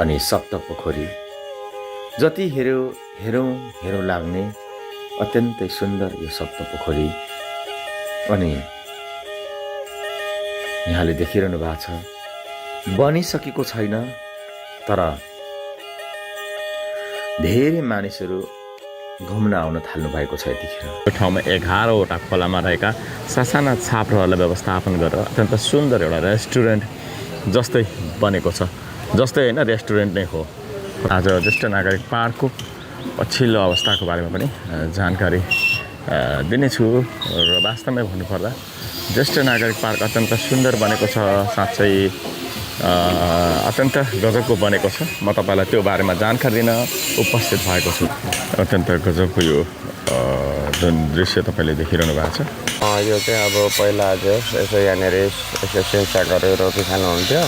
अनि सप्तपोखरी जति हेरौँ लाग्ने अत्यन्तै सुन्दर यो सप्तपोखरी। अनि यहाँले देखिरहनु भएको छ बनिसकेको छैन, तर धेरै मानिसहरू घुम्न आउन थाल्नु भएको छ। यतिखेर यो ठाउँमा 11वटा खोलामा रहेका सासाना छापरहरूलाई व्यवस्थापन गरेर अत्यन्त सुन्दर एउटा रेस्टुरेन्ट जस्तै बनेको छ। जस्तै होइन, रेस्टुरेन्ट नै हो। आज ज्येष्ठ नागरिक पार्कको पछिल्लो अवस्थाको बारेमा पनि जानकारी दिनेछु। र वास्तवमै भन्नुपर्दा ज्येष्ठ नागरिक पार्क अत्यन्त सुन्दर बनेको छ, साँच्चै अत्यन्त गजबको बनेको छ। म तपाईँलाई त्यो बारेमा जानकारी दिन उपस्थित भएको छु। अत्यन्त गजबको यो जुन दृश्य तपाईँले देखिरहनु भएको छ, यो चाहिँ अब पहिला चाहिँ यसो यहाँनिर यसो सिमसाग गरेर रोटी खानुहुन्थ्यो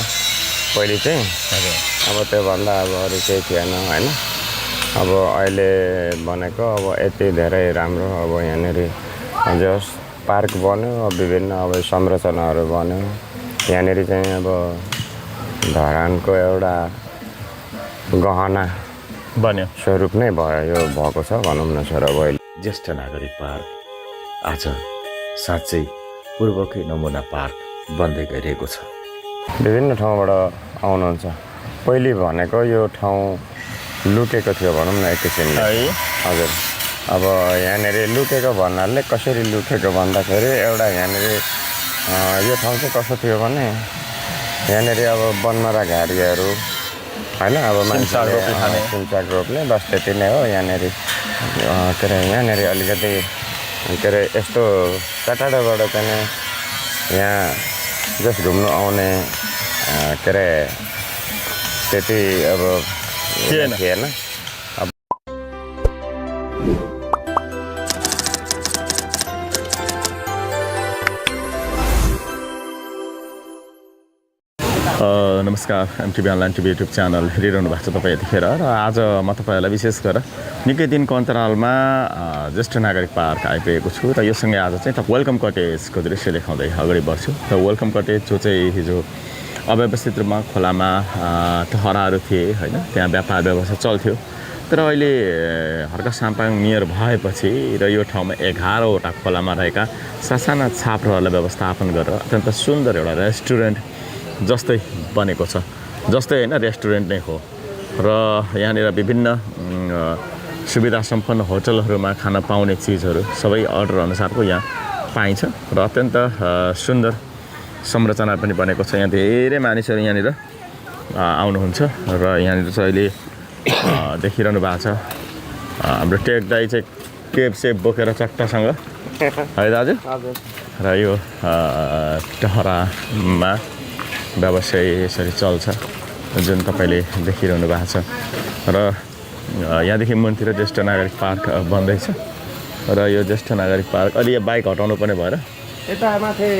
पहिले चाहिँ। अब त्योभन्दा अब अरू केही थिएन होइन। अब अहिले भनेको अब यति धेरै राम्रो अब यहाँनिर जस पार्क बन्यो, विभिन्न अब संरचनाहरू बन्यो। यहाँनिर चाहिँ अब धरानको एउटा गहना बन्यो स्वरूप नै भयो, यो भएको छ भनौँ न सर। अब अहिले ज्येष्ठ नागरिक पार्क आज साँच्चै पूर्वकै नमुना पार्क बन्दै गइरहेको छ। विभिन्न ठाउँबाट आउनुहुन्छ। पहिले भनेको यो ठाउँ लुकेको थियो भनौँ न एक किसिमले है। हजुर, अब यहाँनिर लुकेको भन्नाले कसरी लुकेको भन्दाखेरि एउटा यहाँनिर यो ठाउँ चाहिँ कस्तो थियो भने यहाँनिर अब बनमारा घारीहरू होइन, अब मान्छेले सिमसाग रोप्ने बस त्यति नै हो। यहाँनिर के अरे यहाँनिर अलिकति के अरे यस्तो टाढाबाट चाहिँ यहाँ जस घुम्नु आउने के अरे त्यति अब थिएन। नमस्कार, MTV online TV YouTube channel हेरिरहनु भएको छ तपाईँ यतिखेर। र आज म तपाईँहरूलाई विशेष गरेर निकै दिनको अन्तरालमा ज्येष्ठ नागरिक पार्क आइपुगेको छु। र योसँगै आज चाहिँ वेलकम कटेजको दृश्य देखाउँदै अगाडि बढ्छु। र वेलकम कटेज जो चाहिँ हिजो अव्यवस्थित रूपमा खोलामा टहराहरू थिए होइन, त्यहाँ व्यापार व्यवसाय चल्थ्यो। तर अहिले हर्का साम्पाङ मेयर भएपछि र यो ठाउँमा 11वटा खोलामा रहेका सासाना छापरहरूलाई व्यवस्थापन गरेर अत्यन्त सुन्दर एउटा रेस्टुरेन्ट जस्तै बनेको छ। जस्तै होइन, रेस्टुरेन्ट नै हो। र यहाँनिर विभिन्न सुविधा सम्पन्न होटलहरूमा खान पाउने चिजहरू सबै अर्डर अनुसारको यहाँ पाइन्छ। र अत्यन्त सुन्दर संरचना पनि बनेको छ। यहाँ धेरै मानिसहरू यहाँनिर आउनुहुन्छ। र यहाँनिर चाहिँ अहिले देखिरहनु भएको छ हाम्रो टेक दाई चाहिँ केब सेप बोकेर चट्टासँग है दाजु। र यो टहरामा व्यवसाय यसरी चल्छ जुन तपाईँले देखिरहनु भएको छ। र यहाँदेखि मुनतिर ज्येष्ठ नागरिक पार्क बन्दैछ। र यो ज्येष्ठ नागरिक पार्क अलि यो बाइक हटाउनु पर्ने भएर यता माथि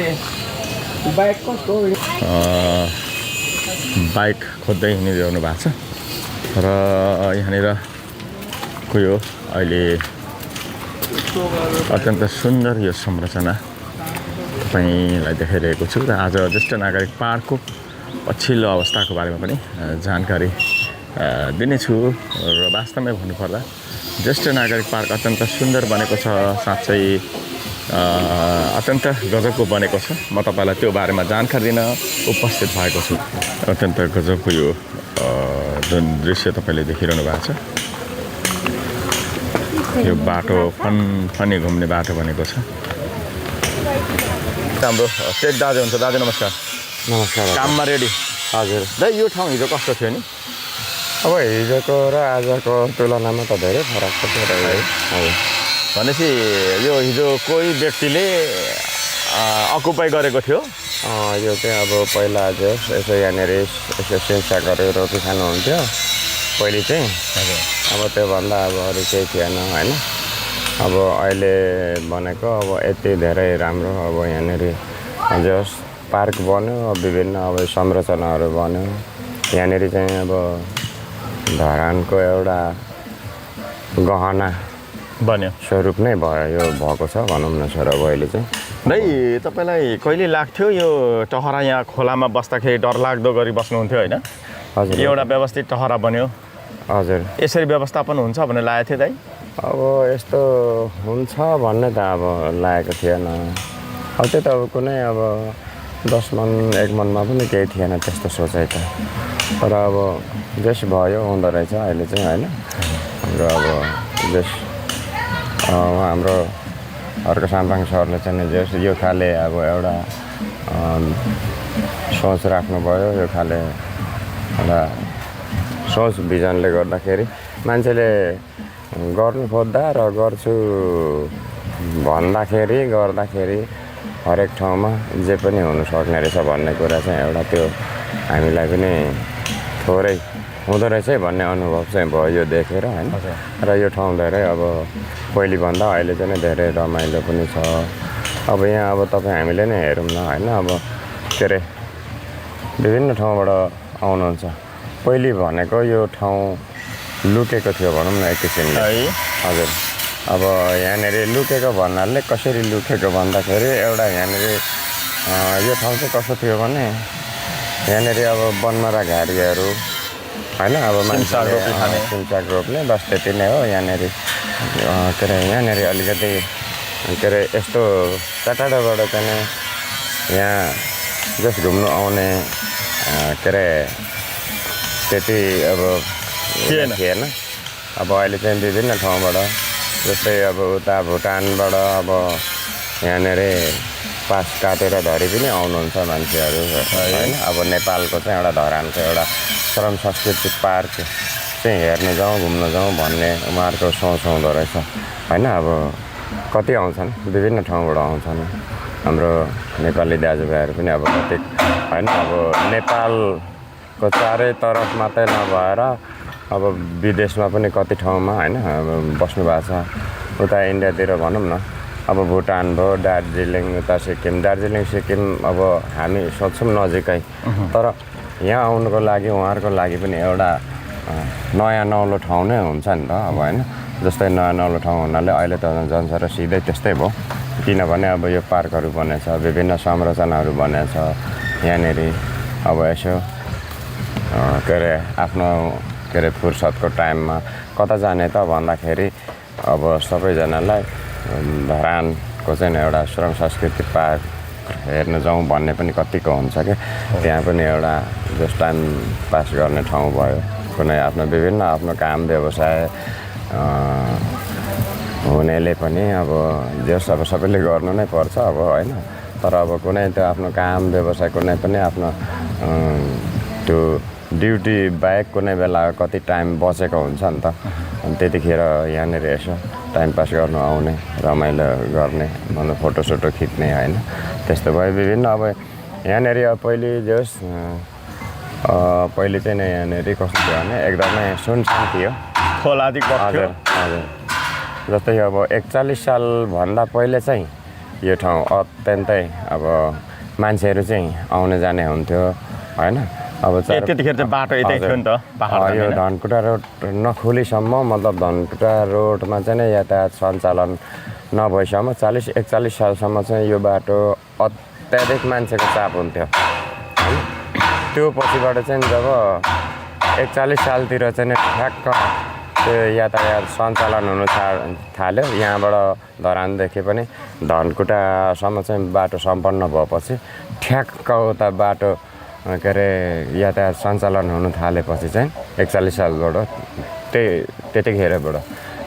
बाइक कस्तो बाइक खोज्दै हिँडिरहनु भएको छ। र यहाँनिरको यो अहिले अत्यन्त सुन्दर यो संरचना तपाईँलाई देखाइरहेको छु। र आज ज्येष्ठ नागरिक पार्कको पछिल्लो अवस्थाको बारेमा पनि जानकारी दिनेछु। र वास्तवमै भन्नुपर्दा ज्येष्ठ नागरिक पार्क अत्यन्त सुन्दर बनेको छ, साँच्चै अत्यन्त गजबको बनेको छ। म तपाईँलाई त्यो बारेमा जानकारी दिन उपस्थित भएको छु। अत्यन्त गजबको यो जुन दृश्य तपाईँले देखिरहनु भएको छ, यो बाटो फनी घुम्ने बाटो बनेको छ। हाम्रो टेक दाजु हुन्छ। दाजु नमस्कार। नमस्कार। काममा रेडी? हजुर दाइ, यो ठाउँ हिजो कस्तो थियो नि? अब हिजोको र आजको तुलनामा त धेरै फरक छ है। भनेपछि यो हिजो कोही व्यक्तिले अकुपाई गरेको थियो। यो चाहिँ अब पहिला चाहिँ यसो यहाँनिर यसो सिमसाग गरेर रोटी खानुहुन्थ्यो पहिले चाहिँ। अब त्योभन्दा अब अरू केही थिएन होइन। अब अहिले भनेको अब यति धेरै राम्रो अब यहाँनिर जस पार्क बन्यो, विभिन्न अब संरचनाहरू बन्यो। यहाँनिर चाहिँ अब धरानको एउटा गहना बन्यो स्वरूप नै भयो, यो भएको छ भनौँ न सर। अब अहिले चाहिँ दाइ, तपाईँलाई कहिले लाग्थ्यो यो टहरा यहाँ खोलामा बस्दाखेरि डरलाग्दो गरी बस्नुहुन्थ्यो होइन? हजुर एउटा व्यवस्थित टहरा बन्यो, हजुर यसरी व्यवस्थापन हुन्छ भनेर लागेको थियो दाइ? अब यस्तो हुन्छ भन्ने त अब लागेको थिएन। अब त्यो त अब कुनै अब 10 मन 1 मनमा पनि केही थिएन त्यस्तो सोचाइ त। तर अब जस भयो हुँदो रहेछ अहिले चाहिँ होइन। हाम्रो अब जस हाम्रो अर्को साम्पाङ सरले चाहिँ जस यो खाले अब एउटा सोच राख्नुभयो, यो खाले एउटा सोच भिजनले गर्दाखेरि मान्छेले गर्नु खोज्दा र गर्छु गर्दाखेरि हरेक ठाउँमा जे पनि हुनसक्ने रहेछ भन्ने कुरा चाहिँ एउटा त्यो हामीलाई पनि थोरै हुँदो रहेछ भन्ने अनुभव चाहिँ भयो यो देखेर होइन। र यो ठाउँ धेरै अब पहिलेभन्दा अहिले चाहिँ धेरै रमाइलो पनि छ। अब यहाँ अब तपाईँ हामीले नै हेरौँ न होइन। अब के अरे विभिन्न ठाउँबाट आउनुहुन्छ। पहिले भनेको यो ठाउँ लुकेको थियो भनौँ न एक किसिमले। हजुर अब यहाँनिर लुकेको भन्नाले कसरी लुकेको भन्दाखेरि एउटा यहाँनिर यो ठाउँ चाहिँ कस्तो थियो भने यहाँनिर अब बनमारा घारीहरू होइन। अब सिमसाग रोप्ने बस त्यति नै हो यहाँनिर। के अरे यहाँनिर अलिकति के अरे यस्तो टाढाबाट चाहिँ यहाँ जस घुम्नु आउने के अरे त्यति अब थिएन। अब अहिले चाहिँ विभिन्न ठाउँबाट जस्तै अब उता भुटानबाट अब यहाँनिर पास काटेर धरी पनि आउनुहुन्छ मान्छेहरू होइन। अब नेपालको चाहिँ एउटा धरानको एउटा श्रम सांस्कृतिक पार्क चाहिँ हेर्न जाउँ घुम्न जाउँ भन्ने उहाँहरूको सोच हुँदो रहेछ होइन। अब कति आउँछन् विभिन्न ठाउँबाट आउँछन् हाम्रो नेपाली दाजुभाइहरू पनि अब कति होइन। अब नेपालको चारै तरफ मात्रै नभएर अब विदेशमा पनि कति ठाउँमा होइन बस्नु भएको छ। उता इन्डियातिर भनौँ न अब भुटान भयो, दार्जिलिङ, उता सिक्किम, दार्जिलिङ सिक्किम अब हामी सोध्छौँ नजिकै। तर यहाँ आउनुको लागि उहाँहरूको लागि पनि एउटा नयाँ नौलो ठाउँ नै हुन्छ नि त अब होइन। जस्तै नयाँ नौलो ठाउँ हुनाले अहिले त जनसर सिधै त्यस्तै भयो। किनभने अब यो पार्कहरू बनेछ, विभिन्न संरचनाहरू बनेछ यहाँनिर। अब यसो के अरे आफ्नो के अरे फुर्सदको टाइममा कता जाने त भन्दाखेरि अब सबैजनालाई धरानको चाहिँ एउटा श्रम सांस्कृतिक पार्क हेर्न जाउँ भन्ने पनि कतिको हुन्छ क्या। त्यहाँ पनि एउटा जस टाइम पास गर्ने ठाउँ भयो। कुनै आफ्नो विभिन्न आफ्नो काम व्यवसाय हुनेले पनि अब जस अब सबैले गर्नु नै पर्छ अब होइन। तर अब कुनै त्यो आफ्नो काम व्यवसाय कुनै पनि आफ्नो त्यो ड्युटी बाहेक कुनै बेला कति टाइम बचेको हुन्छ नि त। अनि त्यतिखेर यहाँनिर यसो टाइम पास गर्नु आउने, रमाइलो गर्ने, मतलब फोटोसोटो खिच्ने होइन। त्यस्तो भयो विभिन्न। अब यहाँनिर पहिले जस पहिले चाहिँ यहाँनिर कस्तो थियो भने एकदमै सुनसान थियो, खोलादी हजुर हजुर। जस्तै अब 41 सालभन्दा पहिले चाहिँ यो ठाउँ अत्यन्तै अब मान्छेहरू चाहिँ आउने जाने हुन्थ्यो होइन। अब त्यतिखेर चाहिँ बाटो यतै थियो नि त पहाड। यो धनकुटा रोड नखोलीसम्म मतलब धनकुटा रोडमा चाहिँ नै यातायात सञ्चालन नभएसम्म 40-41 सालसम्म चाहिँ यो बाटो अत्याधिक मान्छेको चाप हुन्थ्यो। त्यो पछिबाट चाहिँ जब 41 सालतिर चाहिँ ठ्याक्क त्यो यातायात सञ्चालन हुनु थाल्यो, यहाँबाट धरानदेखि पनि धनकुटासम्म चाहिँ बाटो सम्पन्न भएपछि ठ्याक्क उता बाटो के अरे यातायात सञ्चालन हुनु थालेपछि चाहिँ 41 सालबाट त्यतिखेरबाट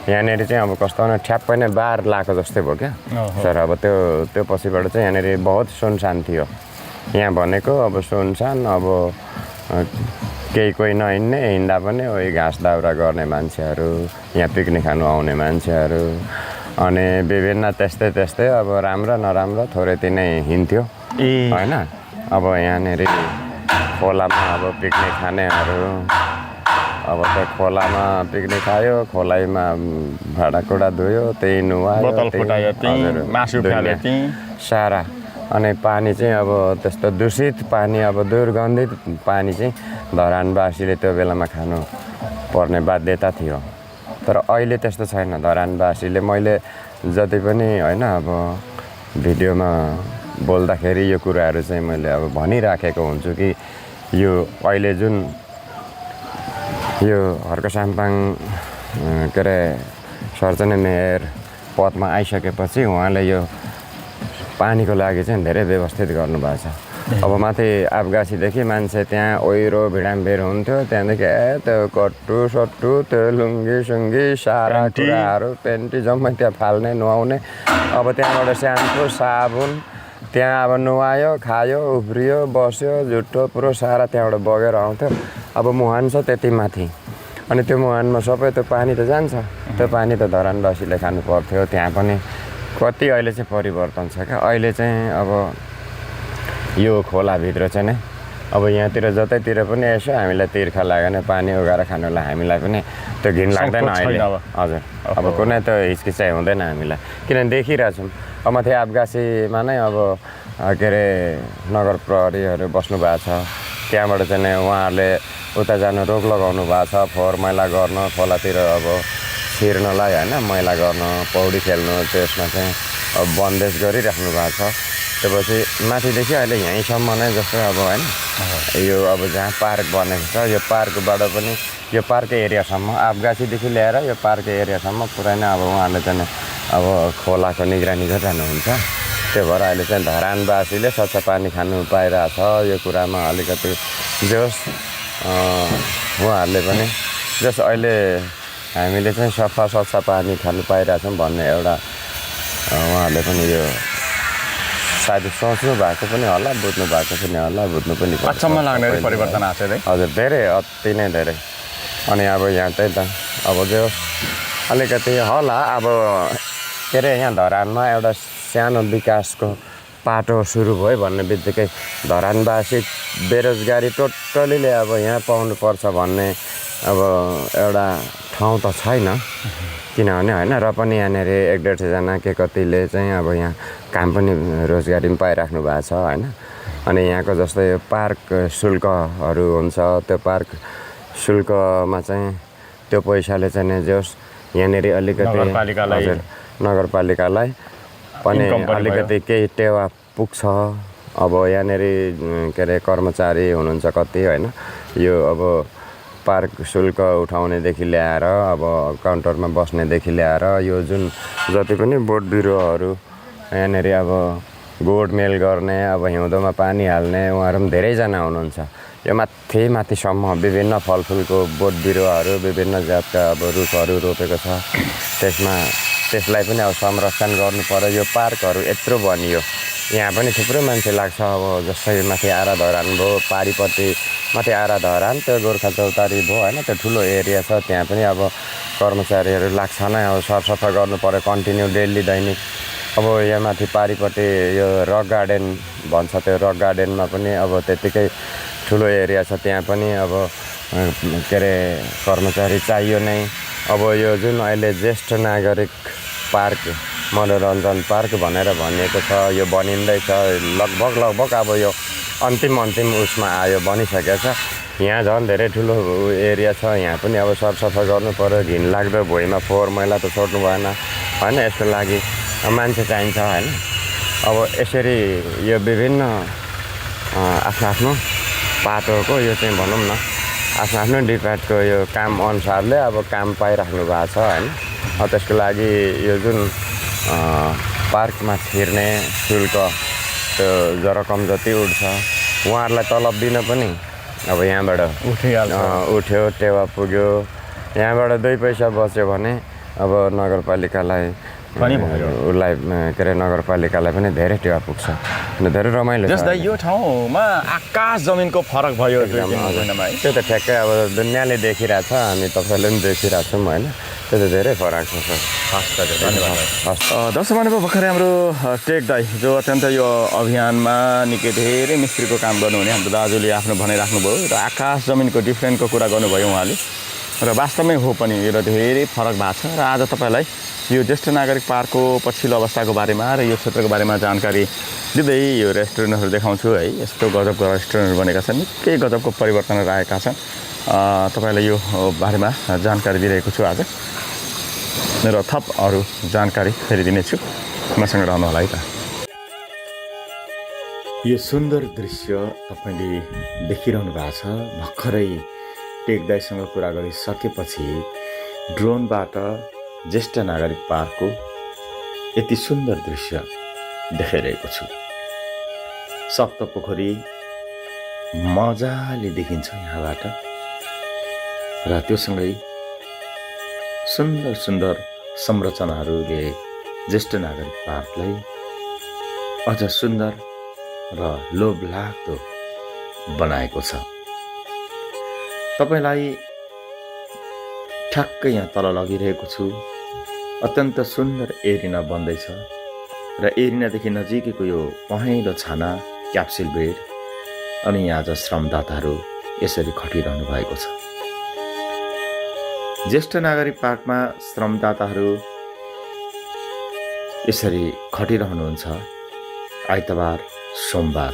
यहाँनिर चाहिँ अब कस्तो भने ठ्याप्पै नै बार लाएको जस्तै भयो क्या सर। अब त्यो पछिबाट चाहिँ यहाँनिर बहुत सुनसान थियो। यहाँ भनेको अब सुनसान, अब केही कोही नहिँड्ने, हिँड्दा पनि उही घाँस दाउरा गर्ने मान्छेहरू, यहाँ पिकनिक खानु आउने मान्छेहरू अनि विभिन्न त्यस्तै अब राम्रो नराम्रो थोरै तिनै हिँड्थ्यो होइन। अब यहाँनिर खोलामा अब पिकनिक खानेहरू अब त्यो खोलामा पिकनिक खायो, खोलाइमा भाँडाकुँडा धुयो, त्यही नुहायो, सारा। अनि पानी चाहिँ अब त्यस्तो दूषित पानी, अब दुर्गन्धित पानी चाहिँ धरानवासीले त्यो बेलामा खानु पर्ने बाध्यता थियो। तर अहिले त्यस्तो छैन। धरानवासीले मैले जति पनि होइन अब भिडियोमा बोल्दाखेरि यो कुराहरू चाहिँ मैले अब भनिराखेको हुन्छु कि यो अहिले जुन यो हर्क साम्पाङ के अरे सर्जने मेयर पदमा आइसकेपछि उहाँले यो पानीको लागि चाहिँ धेरै व्यवस्थित गर्नुभएको छ। अब माथि आफगासीदेखि मान्छे त्यहाँ ओहिरो भिडाम्बेर हुन्थ्यो, त्यहाँदेखि त्यो कट्टु सट्टु त्यो लुङ्गी सारा कुराहरू पेन्टी जम्मै त्यहाँ फाल्ने नुहाउने। अब त्यहाँबाट स्याम्पू साबुन त्यहाँ अब नुहायो खायो उफ्रियो बस्यो झुट्टो पुरो सारा त्यहाँबाट बगेर आउँथ्यो। अब मुहान छ त्यति माथि, अनि त्यो मुहानमा सबै त्यो पानी त जान्छ, त्यो पानी त धरानवासीले खानु पर्थ्यो। त्यहाँ पनि कति अहिले चाहिँ परिवर्तन छ क्या। अहिले चाहिँ अब यो खोलाभित्र चाहिँ नै अब यहाँतिर जतैतिर पनि यसो हामीलाई तिर्खा लाग्यो भने पानी उगाएर खानुलाई हामीलाई पनि त्यो घिन लाग्दैन अहिले। हजुर, अब कुनै त हिचकिचाइ हुँदैन हामीलाई, किनभने देखिरहेछौँ। अब माथि आफगासीमा नै अब के अरे नगर प्रहरीहरू बस्नु भएको छ, त्यहाँबाट चाहिँ नै उहाँहरूले उता जानु रोक लगाउनु भएको छ। फोहोर मैला गर्न खोलातिर अब छिर्नलाई होइन, मैला गर्न पौडी खेल्नु त्यसमा चाहिँ अब बन्देज गरिराख्नु भएको छ। त्यसपछि माथिदेखि अहिले यहीँसम्म नै जस्तो अब होइन यो अब जहाँ पार्क बनेको छ यो पार्कबाट पनि यो पार्क एरियासम्म आफगासीदेखि ल्याएर यो पार्क एरियासम्म पुरै नै अब उहाँहरूले चाहिँ अब खोलाको निगरानी गरिरहनुहुन्छ। त्यो भएर अहिले चाहिँ धरानवासीले स्वच्छ पानी खानु पाइरहेछ। यो कुरामा अलिकति जोस् उहाँहरूले पनि जस अहिले हामीले चाहिँ सफा स्वच्छ पानी खानु पाइरहेछौँ भन्ने एउटा उहाँहरूले पनि यो सायद सोच्नु भएको पनि होला, बुझ्नु भएको पनि होला, बुझ्नु पनि अचम्म लाग्ने परिवर्तन आएको छ। हजुर, धेरै अति नै धेरै। अनि अब यहाँ चाहिँ त अब जो अलिकति होला अब के अरे यहाँ धरानमा एउटा सानो विकासको पाटो सुरु भयो भन्ने बित्तिकै धरानवासी बेरोजगारी टोटलीले अब यहाँ पाउनुपर्छ भन्ने अब एउटा ठाउँ त छैन, किनभने होइन र पनि यहाँनिर 100-150जना के कतिले चाहिँ अब यहाँ काम पनि रोजगारी पनि पाइराख्नु भएको छ होइन। अनि यहाँको जस्तै यो पार्क शुल्कहरू हुन्छ, त्यो पार्क शुल्कमा चाहिँ त्यो पैसाले चाहिँ नै जोस् यहाँनिर अलिकति नगरपालिकालाई पनि अलिकति केही टेवा पुग्छ। अब यहाँनिर के अरे कर्मचारी हुनुहुन्छ कति होइन, यो अब पार्क शुल्क उठाउनेदेखि ल्याएर अब काउन्टरमा बस्नेदेखि ल्याएर यो जुन जति पनि बोट बिरुवाहरू यहाँनिर अब गोडमेल गर्ने अब हिउँदोमा पानी हाल्ने उहाँहरू पनि धेरैजना हुनुहुन्छ। यो माथिसम्म विभिन्न फलफुलको बोट बिरुवाहरू विभिन्न जातका अब रुखहरू रोपेको छ, त्यसलाई पनि अब संरक्षण गर्नु पर्यो। यो पार्कहरू यत्रो बनियो, यहाँ पनि थुप्रो मान्छे लाग्छ। अब जस्तै माथि आरा धरान भयो, पारिपट्टि माथि आरा धरान त्यो गोर्खा चौतारी भयो होइन, त्यो ठुलो एरिया छ, त्यहाँ पनि अब कर्मचारीहरू लाग्छ नै। अब सरसफाइ गर्नु पर्यो कन्टिन्यू डेली दैनिक। अब यहाँ माथि पारिपट्टि यो रक गार्डन भन्छ, त्यो रक गार्डनमा पनि अब त्यत्तिकै ठुलो एरिया छ, त्यहाँ पनि अब के अरे कर्मचारी चाहियो नै। अब यो जुन अहिले ज्येष्ठ नागरिक पार्क मनोरञ्जन पार्क भनेर भनिएको छ, यो बनिँदैछ लगभग अब यो अन्तिम उसमा आयो, बनिसकेको छ। यहाँ झन् धेरै ठुलो एरिया छ, यहाँ पनि अब सरसफाइ गर्नु पर्यो। घिन लाग्दो भुइँमा फोहोर मैला त छोड्नु भएन होइन, यसको लागि मान्छे चाहिन्छ होइन। अब यसरी यो विभिन्न आफ्नो पाटोको यो चाहिँ भनौँ न आफ्नो डिपार्टको यो काम अनुसारले अब काम पाइराख्नु भएको छ होइन। अब त्यसको लागि यो जुन पार्कमा छिर्ने शुल्क त्यो रकम जति उठ्छ उहाँहरूलाई तलब दिन पनि अब यहाँबाट उठ्यो टेवा पुग्यो, यहाँबाट 2 पैसा बच्यो भने अब नगरपालिकालाई उसलाई के अरे नगरपालिकालाई पनि धेरै टेवा पुग्छ, धेरै रमाइलो छ। जस्तै यो ठाउँमा आकाश जमिनको फरक भयो त्यो त ठ्याक्कै अब दुनियाँले देखिरहेछ, हामी तपाईँले पनि देखिरहेछौँ होइन, त्यो त धेरै फरक छ सर। धन्यवाद। दर्शक महानुभाव, भर्खरै हाम्रो टेक दाई जो अत्यन्त यो अभियानमा निकै धेरै मिस्त्रीको काम गर्नुहुने हाम्रो दाजुले आफ्नो भनाइराख्नुभयो र आकाश जमिनको डिफ्रेन्टको कुरा गर्नुभयो उहाँले, र वास्तवमै हो पनि यो धेरै फरक भएको छ। र आज तपाईँलाई यो ज्येष्ठ नागरिक पार्कको पछिल्लो अवस्थाको बारेमा र यो क्षेत्रको बारेमा जानकारी दिँदै यो रेस्टुरेन्टहरू देखाउँछु है। यस्तो गजबको रेस्टुरेन्टहरू बनेका छन्, निकै गजबको परिवर्तनहरू आएका छन्। तपाईँलाई यो बारेमा जानकारी दिइरहेको छु आज, र थप अरू जानकारी फेरि दिनेछु, मसँग रहनु होला है त। यो सुन्दर दृश्य तपाईँले देखिरहनु भएको छ, भर्खरै टेक दाइसँग कुरा गरिसकेपछि ड्रोनबाट ज्येष्ठ नागरिक पार्कको यति सुन्दर दृश्य देखाइरहेको छु। सप्तपोखरी मजाले देखिन्छ यहाँबाट र त्योसँगै सुन्दर सुन्दर संरचनाहरूले ज्येष्ठ नागरिक पार्कलाई अझ सुन्दर र लोभलाग्दो बनाएको छ। तपाईँलाई ठ्याक्कै यहाँ तल लगिरहेको छु। अत्यन्त सुन्दर एरिना बन्दैछ र एरिनादेखि नजिकैको यो पहेँलो छाना क्याप्सुल बेड अनि यहाँ आज श्रमदाताहरू यसरी खटिरहनु भएको छ। ज्येष्ठ नागरिक पार्कमा श्रमदाताहरू यसरी खटिरहनुहुन्छ आइतबार सोमबार।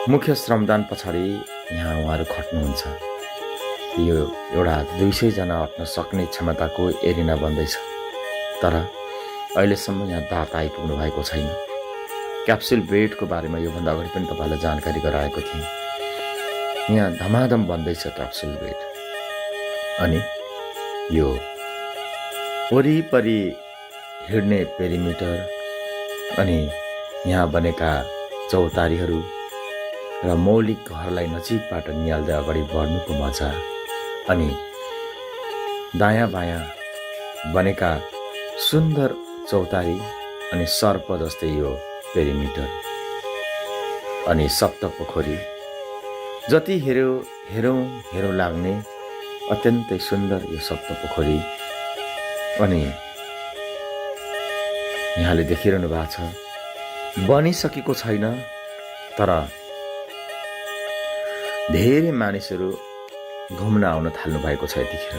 मुख्य श्रमदान पछाडि यहाँ उहाँहरू खट्नुहुन्छ। यो एउटा 200 जना अट्न सक्ने क्षमताको एरिना बन्दैछ, तर अहिलेसम्म यहाँ दाता आइपुग्नु भएको छैन। क्याप्सुल बेडको बारेमा योभन्दा अगाडि पनि तपाईँलाई जानकारी गराएको थिएँ। यहाँ धमाधम बन्दैछ क्याप्सुल बेड अनि यो वरिपरि हिँड्ने पेरिमिटर अनि यहाँ बनेका चौतारीहरू र मौलिक घरलाई नजिकबाट निहाल्दै अगाडि बढ्नुको मजा अनि दायाँ बायाँ बनेका सुन्दर चौतारी अनि सर्प जस्तै यो पेरिमिटर अनि सप्तपोखरी जति हेरौँ लाग्ने अत्यन्तै सुन्दर यो सप्तपोखरी अनि यहाँले देखिरहनु भएको छ। बनिसकेको छैन, तर धेरै मानिसहरू घुम्न आउन थाल्नु भएको छ। यतिखेर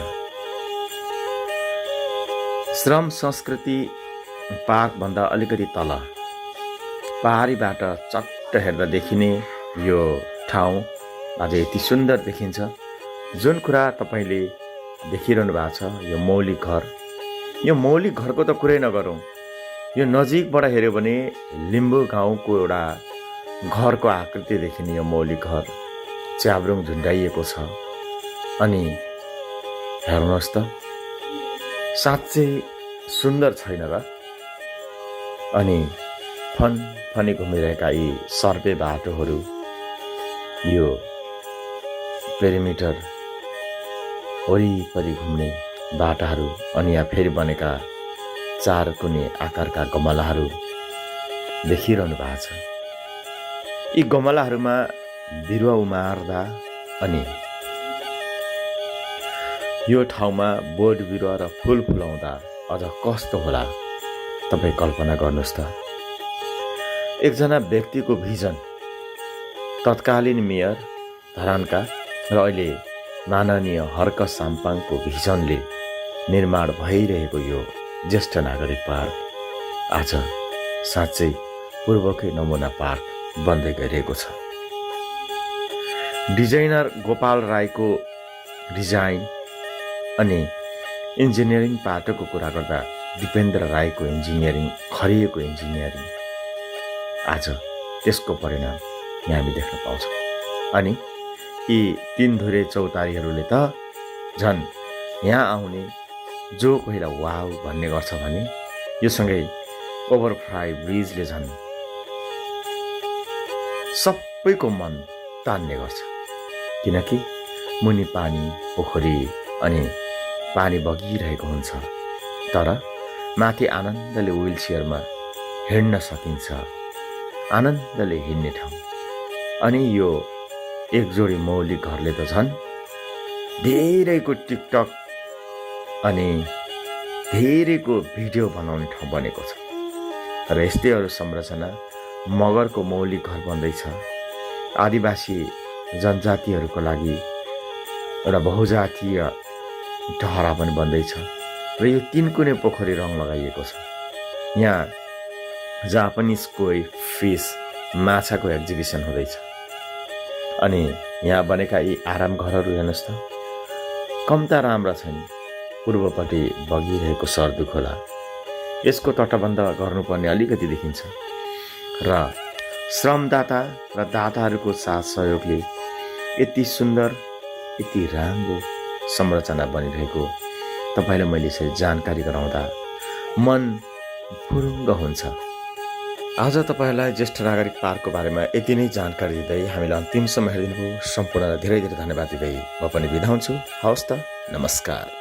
श्रम संस्कृति पार्कभन्दा अलिकति तल पहाडीबाट चट्ट हेर्दा देखिने यो ठाउँ आज यति सुन्दर देखिन्छ। जुन कुरा तपाईँले देखिरहनु भएको छ यो मौलिक घर, यो मौलिक घरको त कुरै नगरौँ। यो नजिकबाट हेऱ्यो भने लिम्बू गाउँको एउटा घरको आकृति देखिने यो मौलिक घर च्याब्रुङ झुन्डाइएको छ। अनि हेर्नुहोस् त, साँच्चै सुन्दर छैन र? अनि फनी घुमिरहेका यी सर्पे बाटोहरू, यो पेरिमिटर वरिपरि घुम्ने बाटाहरू अनि यहाँ फेरि बनेका 4 कुने आकारका गमलाहरू देखिरहनु भएको छ। यी गमलाहरूमा बिरुवा उमार्दा अनि यो ठाउँमा बोट बिरुवा र फुल फुलाउँदा अझ कस्तो होला तपाईँ कल्पना गर्नुहोस् त। एकजना व्यक्तिको भिजन, तत्कालीन मेयर धरानका र अहिले माननीय हर्क साम्पाङको भिजनले निर्माण भइरहेको यो ज्येष्ठ नागरिक पार्क आज साँच्चै पूर्वकै नमुना पार्क बन्दै गइरहेको छ। डिजाइनर गोपाल राईको डिजाइन अनि इन्जिनियरिङ पाटोको कुरा गर्दा दिपेन्द्र राईको इन्जिनियरिङ, खरिएको इन्जिनियरिङ, आज त्यसको परिणाम यहाँ हामी देख्न पाउँछौँ। अनि यी 3 धुरे चौतारीहरूले त झन् यहाँ आउने जो कोहीलाई वाउ भन्ने गर्छ भने यो सँगै ओभरफ्लाइ ब्रिजले झन् सबैको मन तान्ने गर्छ। किनकि मुनि पानी, पोखरी अनि पानी बगिरहेको हुन्छ, तर माथि आनन्दले व्हील चेयरमा हिँड्न सकिन्छ, आनन्दले हिँड्ने ठाउँ। अनि यो एक जोडी मौलिक घरले त झन् धेरैको टिकटक अनि धेरैको भिडियो बनाउने ठाउँ बनेको छ। र यस्तै अरू संरचना मगरको मौलिक घर बन्दैछ। आदिवासी जनजातिहरूको लागि एउटा बहुजातीय डहरा पनि बन्दैछ र यो 3 कुने पोखरी रङ लगाइएको छ। यहाँ जापानिज कोई फिस माछाको एक्जिबिसन हुँदैछ। अनि यहाँ बनेका यी आराम घरहरू हेर्नुहोस् त, कम्ता राम्रा छैन। पूर्वपट्टि बगिरहेको सर्दु खोला, यसको तटबन्ध गर्नुपर्ने अलिकति देखिन्छ। र श्रमदाता र दाताहरूको साथ सहयोगले यति सुन्दर यति राम्रो संरचना बनिरहेको तपाईँलाई मैले यसरी जानकारी गराउँदा मन फुरुङ्ग हुन्छ। आज तपाईँहरूलाई ज्येष्ठ नागरिक पार्कको बारेमा यति नै जानकारी दिँदै हामीलाई अन्तिमसम्म हेरिदिनुभयो। सम्पूर्णलाई धेरै धेरै धन्यवाद दिँदै म पनि बिदा हुन्छु। हवस् त, नमस्कार।